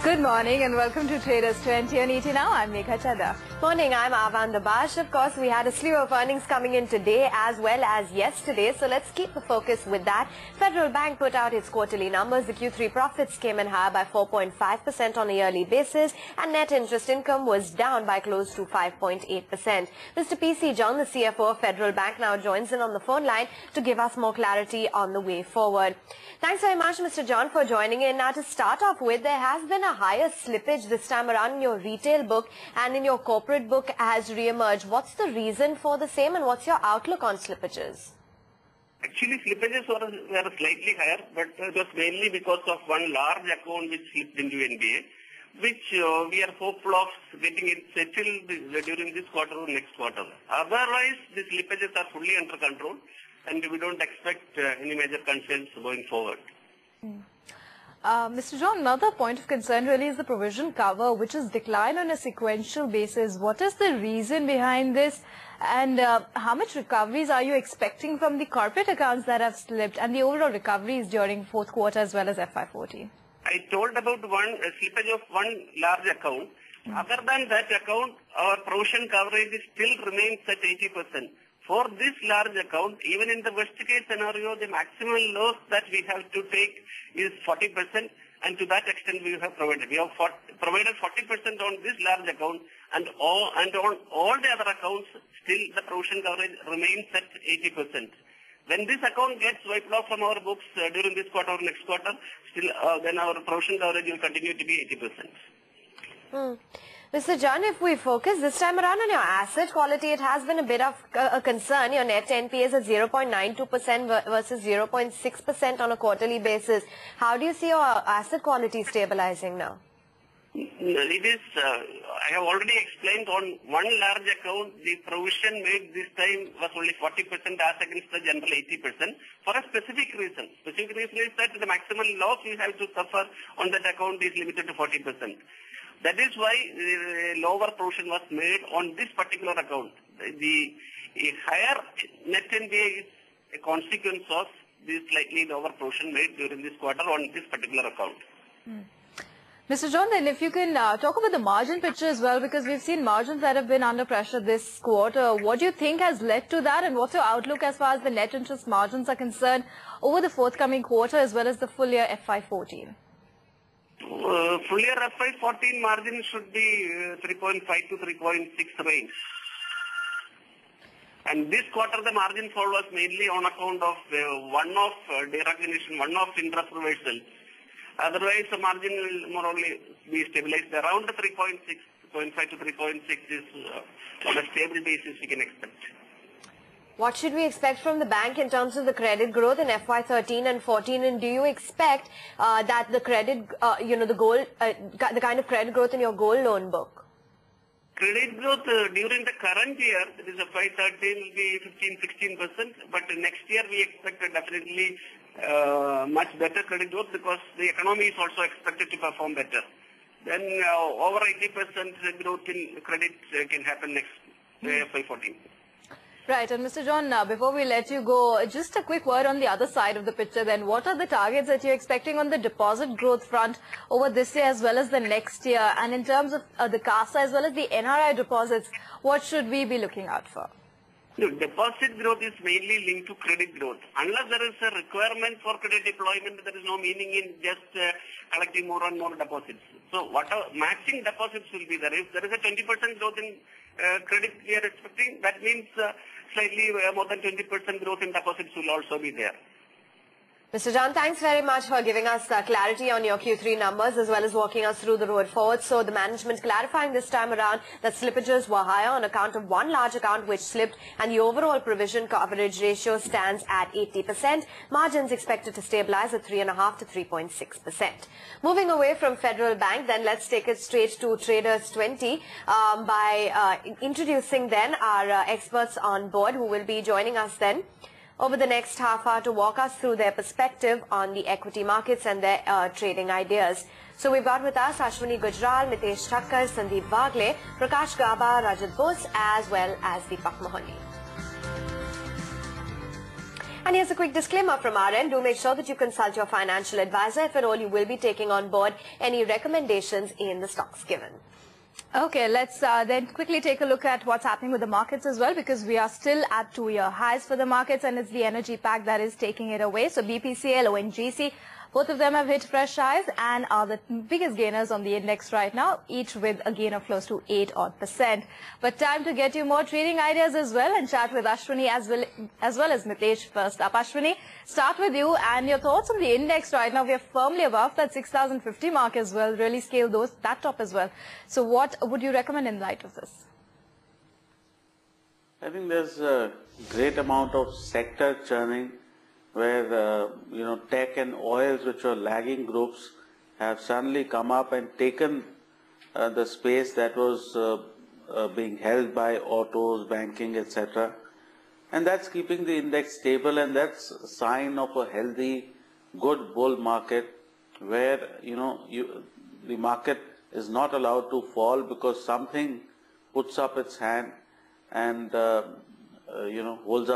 Good morning and welcome to Traders 20 on ET Now. I'm Megha Chadha. Morning, I'm Avan Dabash. Of course, we had a slew of earnings coming in today as well as yesterday. So let's keep the focus with that. Federal Bank put out its quarterly numbers. The Q3 profits came in higher by 4.5% on a yearly basis and net interest income was down by close to 5.8%. Mr. PC John, the CFO of Federal Bank, now joins in on the phone line to give us more clarity on the way forward. Thanks very much, Mr. John, for joining in. Now, to start off with, there has been a higher slippage this time around in your retail book and in your corporate book has re-emerged. What's the reason for the same and what's your outlook on slippages? Actually, slippages were slightly higher, but it was mainly because of one large account which slipped into NPA, which we are hopeful of getting it settled during this quarter or next quarter. Otherwise, the slippages are fully under control and we don't expect any major concerns going forward. Mr. John, another point of concern really is the provision cover, which has declined on a sequential basis. What is the reason behind this? And how much recoveries are you expecting from the corporate accounts that have slipped and the overall recoveries during fourth quarter as well as FY14? I told about slippage of one large account. Other than that account, our provision coverage still remains at 80%. For this large account, even in the worst case scenario, the maximum loss that we have to take is 40%, and to that extent we have provided. We have provided 40% on this large account, and on all the other accounts, still the provision coverage remains at 80%. When this account gets wiped off from our books during this quarter or next quarter, still then our provision coverage will continue to be 80%. Mr. John, if we focus this time around on your asset quality, it has been a bit of a concern. Your net NPA is at 0.92% versus 0.6% on a quarterly basis. How do you see your asset quality stabilizing now? It is, I have already explained on one large account, the provision made this time was only 40% as against the general 80% for a specific reason. Specific reason is that the maximum loss we have to suffer on that account is limited to 40%. That is why lower provision was made on this particular account. The higher net NPA is a consequence of this slightly lower provision made during this quarter on this particular account. Mr. John, then if you can talk about the margin picture as well, because we've seen margins that have been under pressure this quarter. What do you think has led to that, and what's your outlook as far as the net interest margins are concerned over the forthcoming quarter as well as the full year FY14? Full year FY14 margin should be 3.5 to 3.6 range. And this quarter the margin fall was mainly on account of one-off derecognition, one-off interest reversal. Otherwise the margin will more or less be stabilized around the 3.5 to 3.6 is on a stable basis we can expect. What should we expect from the bank in terms of the credit growth in FY13 and 14? And do you expect that the credit, the kind of credit growth in your gold loan book? Credit growth during the current year, that is FY13, will be 15-16%. But next year we expect definitely much better credit growth because the economy is also expected to perform better. Then over 80% growth in credit can happen next FY14. Right, and Mr. John, before we let you go, just a quick word on the other side of the picture then. What are the targets that you're expecting on the deposit growth front over this year as well as the next year? And in terms of the CASA as well as the NRI deposits, what should we be looking out for? No, deposit growth is mainly linked to credit growth. Unless there is a requirement for credit deployment, there is no meaning in just collecting more and more deposits. So whatever matching deposits will be there. If there is a 20% growth in credit we are expecting, that means slightly more than 20% growth in deposits will also be there. Mr. John, thanks very much for giving us clarity on your Q3 numbers as well as walking us through the road forward. So the management clarifying this time around that slippages were higher on account of one large account which slipped and the overall provision coverage ratio stands at 80%. Margins expected to stabilize at 3.5 to 3.6%. Moving away from Federal Bank, then let's take it straight to Traders 20 by introducing then our experts on board who will be joining us then over the next half hour to walk us through their perspective on the equity markets and their trading ideas. So we've got with us Ashwini Gujral, Mitesh Thakkar, Sandeep Wagle, Prakash Gaba, Rajat Bose, as well as Deepak Mohani. And here's a quick disclaimer from our end. Do make sure that you consult your financial advisor if at all you will be taking on board any recommendations in the stocks given. Okay, let's then quickly take a look at what's happening with the markets as well, because we are still at 2-year highs for the markets, and it's the energy pack that is taking it away. So BPCL, ONGC, both of them have hit fresh highs and are the biggest gainers on the index right now, each with a gain of close to 8% odd. But time to get you more trading ideas as well and chat with Ashwini as well as Mitesh. First up, Ashwini, start with you and your thoughts on the index right now. We are firmly above that 6,050 mark as well, really scale that top as well. So what would you recommend in light of this? I think there's a great amount of sector churning where, tech and oils, which were lagging groups, have suddenly come up and taken the space that was being held by autos, banking, etc. And that's keeping the index stable, and that's a sign of a healthy, good bull market where, the market is not allowed to fall because something puts up its hand and holds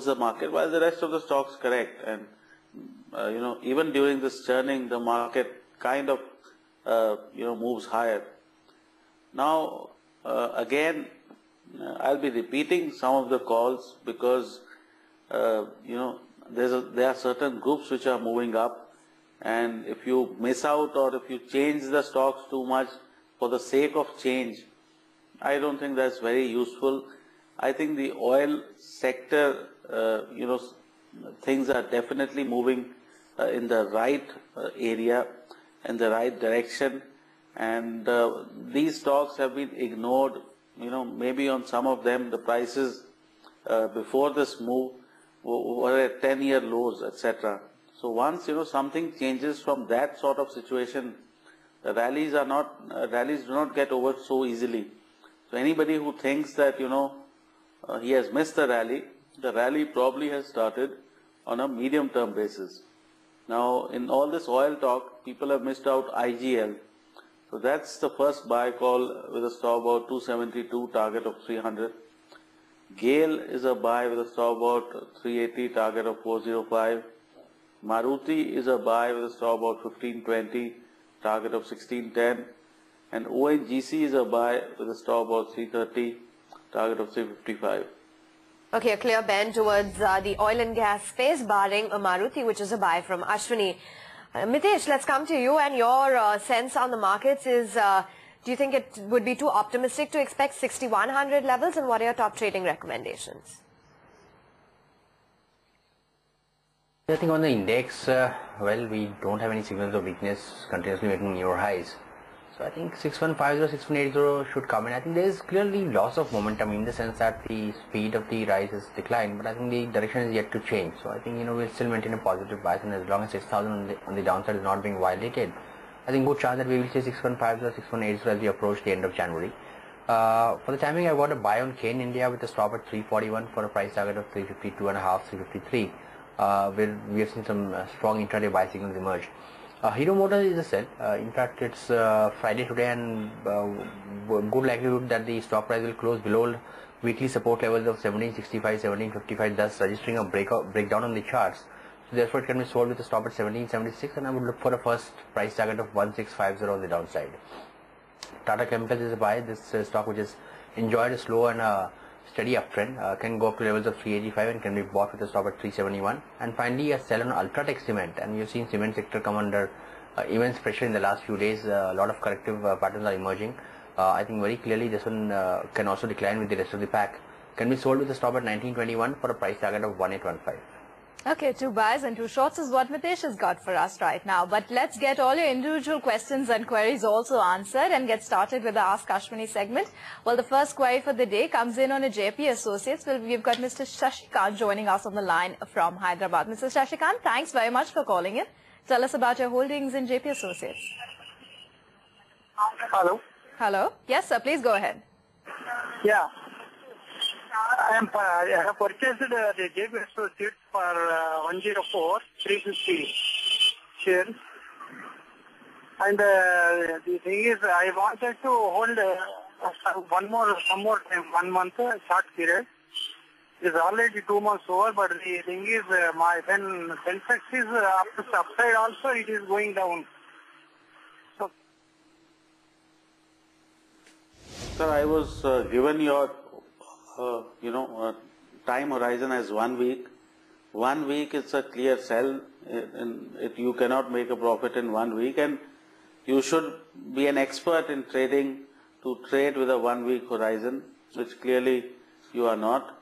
the market while the rest of the stocks correct. And even during this churning, the market kind of moves higher. Now again, I'll be repeating some of the calls because there are certain groups which are moving up, and if you miss out or if you change the stocks too much for the sake of change, I don't think that's very useful. I think the oil sector, things are definitely moving in the right area, in the right direction, and these stocks have been ignored. Maybe on some of them the prices before this move were at 10-year lows, etc. So once something changes from that sort of situation, the rallies do not get over so easily. So anybody who thinks that he has missed the rally probably has started on a medium-term basis. Now, in all this oil talk, people have missed out IGL. So that's the first buy call with a stop about 272, target of 300. GAIL is a buy with a stop about 380, target of 405. Maruti is a buy with a stop about 1520, target of 1610. And ONGC is a buy with a stop about 330, target of 355. Okay, a clear bend towards the oil and gas space, barring Maruti, which is a buy from Ashwini. Mitesh, let's come to you, and your sense on the markets is, do you think it would be too optimistic to expect 6,100 levels, and what are your top trading recommendations? I think on the index, we don't have any signals of weakness, continuously making newer highs. So I think 6150, 6180 should come in. I think there is clearly loss of momentum in the sense that the speed of the rise has declined, but I think the direction is yet to change. So I think we'll still maintain a positive bias, and as long as 6000 on the downside is not being violated, I think good chance that we will see 6150, 6180 as we approach the end of January. For the timing, I got a buy on Kane India with a stop at 341 for a price target of 352.5, 353. Where we have seen some strong intraday buy signals emerge. Hero Motors is a sell. In fact, it's Friday today, and good likelihood that the stock price will close below weekly support levels of 1765, 1755, thus registering a breakdown on the charts. So therefore, it can be sold with a stop at 1776, and I would look for a first price target of 1650 on the downside. Tata Chemicals is a buy. This stock, which has enjoyed a slow and steady uptrend, can go up to levels of 385 and can be bought with a stop at 371. And finally, a sell on Ultratech Cement, and we have seen cement sector come under immense pressure in the last few days. A lot of corrective patterns are emerging. I think very clearly this one can also decline with the rest of the pack. Can be sold with a stop at 1921 for a price target of 1815. Okay, 2 buys and 2 shorts is what Mitesh has got for us right now. But let's get all your individual questions and queries also answered and get started with the Ask Ashwini segment. Well, the first query for the day comes in on a JP Associates. Well, we've got Mr. Shashikant joining us on the line from Hyderabad. Mr. Shashikant, thanks very much for calling in. Tell us about your holdings in JP Associates. Hello. Hello. Yes, sir. Please go ahead. Yeah. I have purchased the JP Associates for 104, 350 shares. And the thing is, I wanted to hold some more time, 1 month short period. It is already 2 months over, but the thing is, when Sensex is upside also, it is going down. So, Sir, I was given your, time horizon as 1 week. 1 week is a clear sell. You cannot make a profit in 1 week, and you should be an expert in trading to trade with a 1 week horizon, which clearly you are not.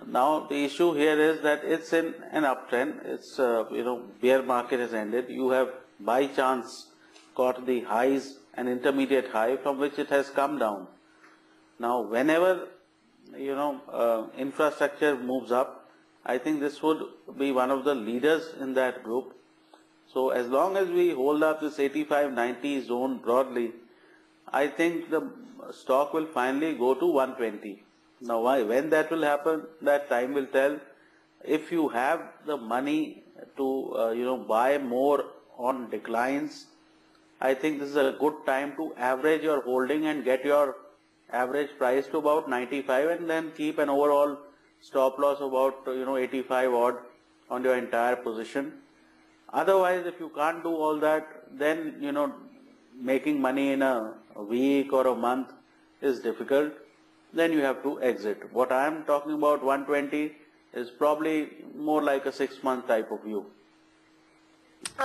Now the issue here is that it's in an uptrend. It's bear market has ended. You have by chance caught the highs, an intermediate high from which it has come down. Now whenever infrastructure moves up, I think this would be one of the leaders in that group. So as long as we hold up this 85-90 zone broadly, I think the stock will finally go to 120. Now when that will happen, that time will tell. If you have the money to buy more on declines, I think this is a good time to average your holding and get your average price to about 95, and then keep an overall stop loss about 85 odd on your entire position. Otherwise, if you can't do all that, then making money in a week or a month is difficult. Then you have to exit. What I am talking about, 120, is probably more like a 6-month type of view.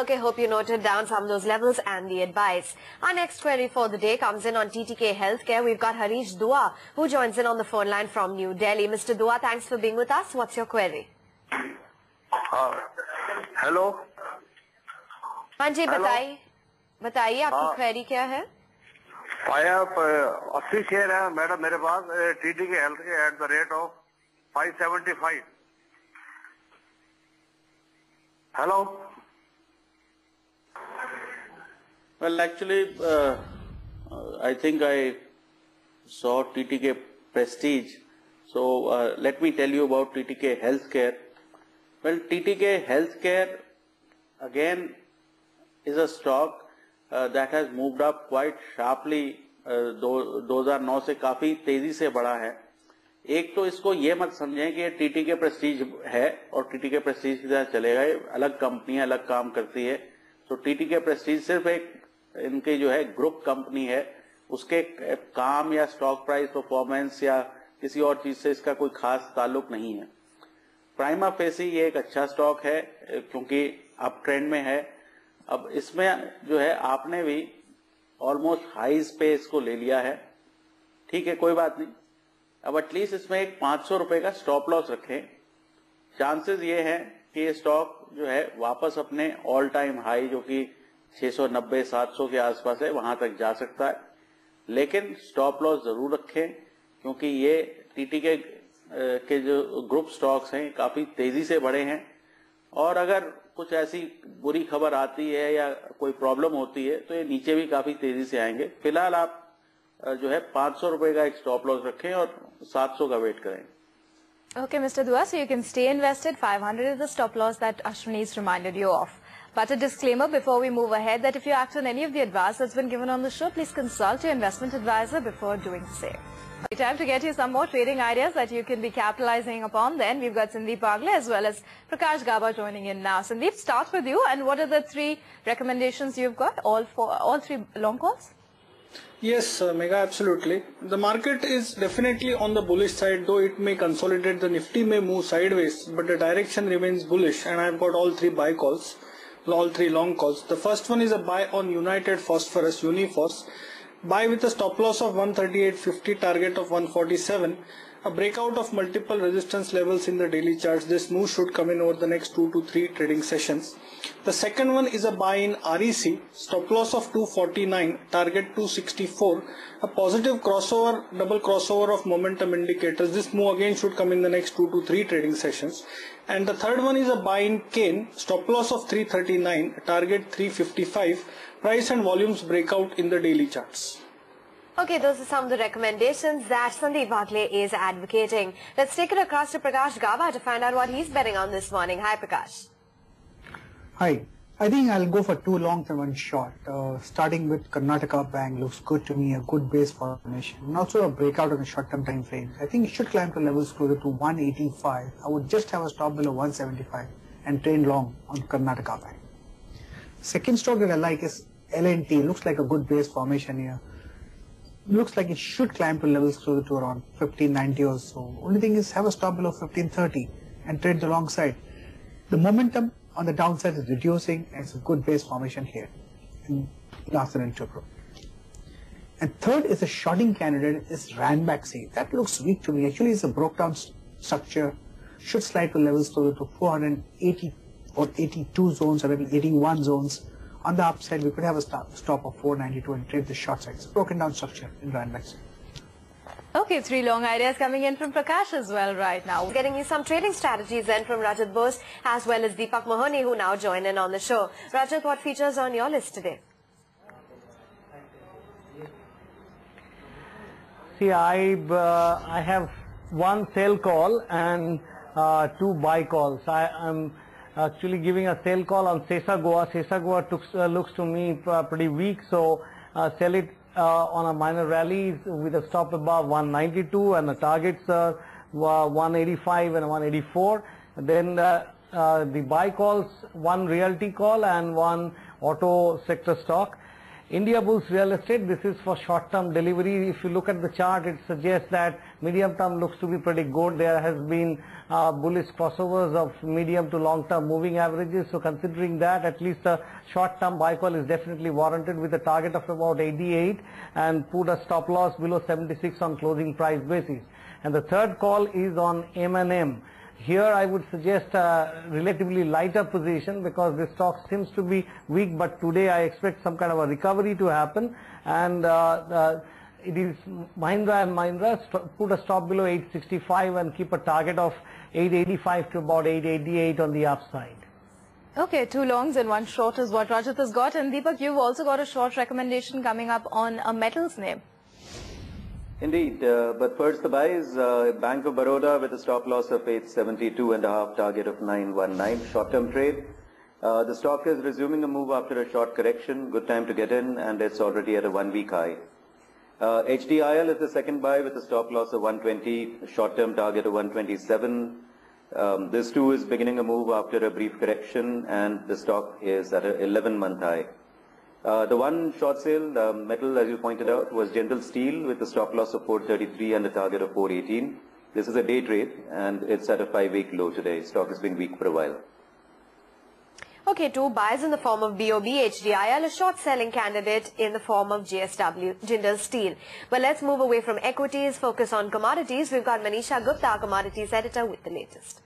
Okay, hope you noted down some of those levels and the advice. Our next query for the day comes in on TTK Healthcare. We've got Harish Dua, who joins in on the phone line from New Delhi. Mr. Dua, thanks for being with us. What's your query? hello. हाँ जी, बताइए आपकी query क्या है? 80 share है madam मेरे पास TTK health के at the rate of 575. Hello. Well, actually, I think I saw TTK Prestige. So let me tell you about TTK Healthcare. Well, TTK Healthcare again is a stock that has moved up quite sharply. 2009 से काफी तेजी से बढ़ा है. एक तो इसको ये मत समझें कि ये TTK Prestige है और TTK Prestige की तरह चलेगा. ये अलग कंपनी है, अलग काम करती है. तो TTK Prestige सिर्फ एक इनके ग्रुप कंपनी है, उसके काम या स्टॉक प्राइस परफॉर्मेंस या किसी और चीज से इसका कोई खास ताल्लुक नहीं है. प्राइमा फेसी ये एक अच्छा स्टॉक है क्योंकि अप ट्रेंड में है. अब इसमें आपने भी ऑलमोस्ट हाईज पे इसको ले लिया है. ठीक है, कोई बात नहीं. अब एटलीस्ट इसमें एक 500 रुपए का स्टॉप लॉस रखें. चांसेस ये हैं कि ये स्टॉक वापस अपने ऑल टाइम हाई जो कि 690-700 के आसपास है वहां तक जा सकता है. लेकिन स्टॉप लॉस जरूर रखें क्योंकि ये टीटीके के जो ग्रुप स्टॉक्स हैं काफी तेजी से बढ़े हैं और अगर कुछ ऐसी बुरी खबर आती है या कोई प्रॉब्लम होती है तो ये नीचे भी काफी तेजी से आएंगे. फिलहाल आप 500 रुपए का एक स्टॉप लॉस रखें और 700 का वेट करें. Okay, Mr. Dua, so you can stay invested. 500 is the stop loss that Ashwini's reminded you of. But a disclaimer before we move ahead that if you act on any of the advice that's been given on the show, please consult your investment advisor before doing the same. Time to get you some more trading ideas that you can be capitalizing upon. Then we've got Sandeep Agle as well as Prakash Gaba joining in now. Sandeep, start with you. And what are the 3 recommendations you've got? All 3 long calls? Yes, Mega, absolutely. The market is definitely on the bullish side, though it may consolidate. The Nifty may move sideways, but the direction remains bullish. And I've got all 3 buy calls, all 3 long calls. The first one is a buy on United Phosphorus, Uniphos. Buy with a stop loss of 138.50, target of 147. A breakout of multiple resistance levels in the daily charts. This move should come in over the next 2 to 3 trading sessions. The second one is a buy in REC, stop loss of 249, target 264. A positive crossover, double crossover of momentum indicators. This move again should come in the next 2 to 3 trading sessions. And the third one is a buy in Kane, stop loss of 339, target 355. Price and volumes breakout in the daily charts. Okay, those are some of the recommendations that Sandeep Agle is advocating. Let's take it across to Prakash Gaba to find out what he's betting on this morning. Hi, Prakash. Hi. I think I'll go for 2 longs and 1 short. Starting with Karnataka Bank looks good to me, a good base formation, and also a breakout on the short-term time frame. I think it should climb to levels closer to 185. I would just have a stop below 175 and trade long on Karnataka Bank. Second stock that I like is L&T. Looks like a good base formation here. Looks like it should climb to levels closer to around 1590 or so. Only thing is have a stop below 1530 and trade the long side. The momentum on the downside is reducing, and it's a good base formation here in Larsen and Toubro. And third is a shorting candidate is Ranbaxy. That looks weak to me. Actually, it's a broke down structure. Should slide to levels closer to 480 or 82 zones or even 81 zones. On the upside, we could have a stop of 492 and trade the short side. It's a broken down structure in Ranbaxy. Okay, 3 long ideas coming in from Prakash as well right now. Getting you some trading strategies then from Rajat Bose as well as Deepak Mahoney, who now join in on the show. Rajat, what features on your list today? See, I have 1 sell call and 2 buy calls. I am actually giving a sell call on Sesa Goa. Sesa Goa looks to me pretty weak, so sell it on a minor rally with a stop above 192 and the targets 185 and 184. Then the buy calls, 1 realty call and 1 auto sector stock. India Bulls Real Estate, this is for short-term delivery. If you look at the chart, it suggests that medium-term looks to be pretty good. There has been bullish crossovers of medium to long-term moving averages. So considering that, at least a short-term buy call is definitely warranted with a target of about 88 and put a stop loss below 76 on closing price basis. And the third call is on M&M. Here I would suggest a relatively lighter position because the stock seems to be weak, but today I expect some kind of a recovery to happen, and it is Mahindra and Mahindra. Put a stop below 865 and keep a target of 885 to about 888 on the upside. Okay, 2 longs and 1 short is what Rajat has got. And Deepak, you've also got a short recommendation coming up on a metals name. Indeed, but first the buy is Bank of Baroda with a stop loss of 872.5, target of 919, short-term trade. The stock is resuming a move after a short correction, good time to get in, and it's already at a 1-week high. HDIL is the second buy with a stop loss of 120, short-term target of 127. This too is beginning a move after a brief correction, and the stock is at an 11-month high. The one short sale, metal, as you pointed out, was General Steel with a stop loss of 433 and a target of 418. This is a day trade and it's at a 5-week low today. Stock has been weak for a while. Okay, 2 buys in the form of BOB, HDIL, a short selling candidate in the form of JSW, Jindal Steel. Well, let's move away from equities, focus on commodities. We've got Manisha Gupta, commodities editor, with the latest.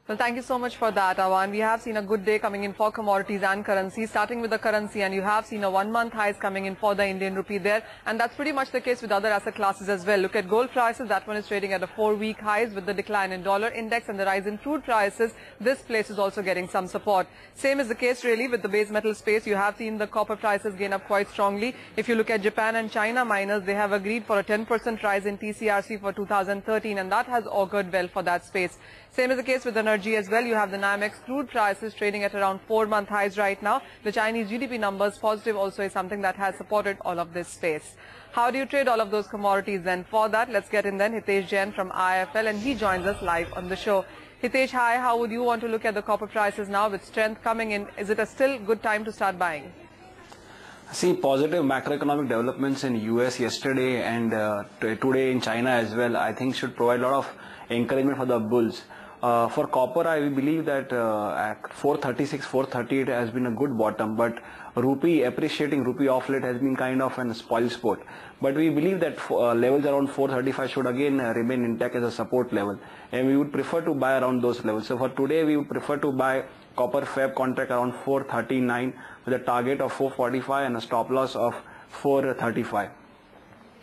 Well, thank you so much for that, Awan. We have seen a good day coming in for commodities and currencies, starting with the currency, and you have seen a 1-month highs coming in for the Indian rupee there, and that's pretty much the case with other asset classes as well. Look at gold prices, that one is trading at a 4-week highs with the decline in dollar index and the rise in crude prices. This place is also getting some support. Same is the case really with the base metal space. You have seen the copper prices gain up quite strongly. If you look at Japan and China miners, they have agreed for a 10% rise in TCRC for 2013, and that has augured well for that space. Same is the case with energy as well. You have the NYMEX crude prices trading at around 4-month highs right now. The Chinese GDP numbers positive also is something that has supported all of this space. How do you trade all of those commodities then? For that, let's get in then Hitesh Jain from IIFL, and he joins us live on the show. Hitesh, hi, how would you want to look at the copper prices now with strength coming in? Is it a still good time to start buying? See, positive macroeconomic developments in US yesterday and today in China as well, I think should provide a lot of encouragement for the bulls. For copper, I believe that at 436, 438 has been a good bottom, but rupee appreciating, rupee off late has been kind of an spoil sport. But we believe that levels around 435 should again remain intact as a support level, and we would prefer to buy around those levels. So for today, we would prefer to buy copper Feb contract around 439 with a target of 445 and a stop loss of 435.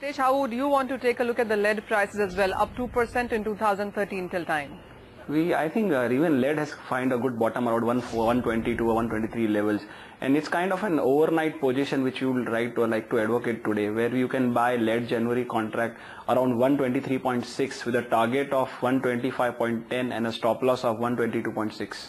Hitesh, how would you want to take a look at the lead prices as well, up 2% in 2013 till time? I think even lead has found a good bottom around 122 or 123 levels, and it's kind of an overnight position which you will like to advocate today, where you can buy lead January contract around 123.6 with a target of 125.10 and a stop loss of 122.6.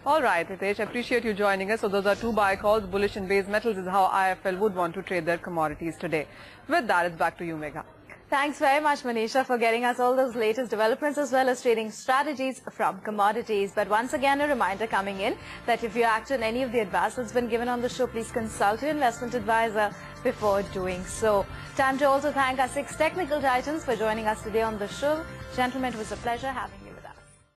All right, Hitesh, appreciate you joining us. So those are 2 buy calls. Bullish in base metals is how IIFL would want to trade their commodities today. With that, it's back to you, Megha. Thanks very much, Manisha, for getting us all those latest developments as well as trading strategies from commodities. But once again, a reminder coming in that if you act on any of the advice that's been given on the show, please consult your investment advisor before doing so. Time to also thank our 6 technical titans for joining us today on the show. Gentlemen, it was a pleasure having you.